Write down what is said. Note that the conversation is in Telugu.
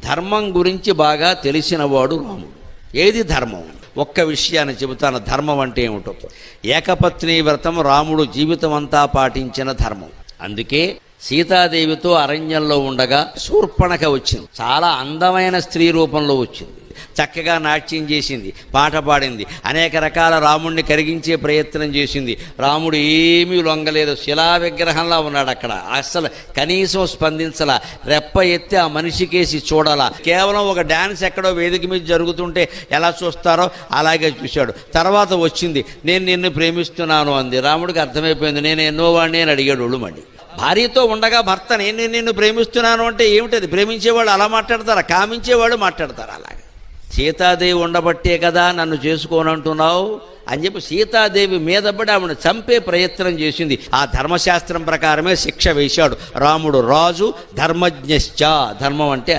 ధర్మం గురించి బాగా తెలిసినవాడు రాముడు. ఏది ధర్మం? ఒక్క విషయాన్ని చెబుతాను, ధర్మం అంటే ఏమిటో. ఏకపత్ని వ్రతం రాముడు జీవితం అంతా పాటించిన ధర్మం. అందుకే సీతాదేవితో అరణ్యంలో ఉండగా శూర్పణఖ వచ్చింది. చాలా అందమైన స్త్రీ రూపంలో వచ్చింది. చక్కగా నాట్యం చేసింది, పాట పాడింది, అనేక రకాల రాముడిని కరిగించే ప్రయత్నం చేసింది. రాముడు ఏమీ లొంగలేదు, శిలా విగ్రహంలా ఉన్నాడు అక్కడ. అస్సలు కనీసం స్పందించలా, రెప్ప ఎత్తి ఆ మనిషికేసి చూడాలా. కేవలం ఒక డ్యాన్స్ ఎక్కడో వేదిక మీద జరుగుతుంటే ఎలా చూస్తారో అలాగే చూశాడు. తర్వాత వచ్చింది, నేను నిన్ను ప్రేమిస్తున్నాను అంది. రాముడికి అర్థమైపోయింది, నేను ఎన్నో వాడిని అని అడిగాడు ఒళ్ళుమండి. భార్యతో ఉండగా భర్త నేను నిన్ను ప్రేమిస్తున్నాను అంటే ఏమిటది? ప్రేమించేవాళ్ళు అలా మాట్లాడతారా? కామించేవాళ్ళు మాట్లాడతారు అలాగే. సీతాదేవి ఉండబట్టే కదా నన్ను చేసుకోనంటున్నావు అని చెప్పి సీతాదేవి మీద పడి ఆమెను చంపే ప్రయత్నం చేసింది. ఆ ధర్మశాస్త్రం ప్రకారమే శిక్ష వేశాడు రాముడు. రాజు ధర్మజ్ఞశ్చ, ధర్మం అంటే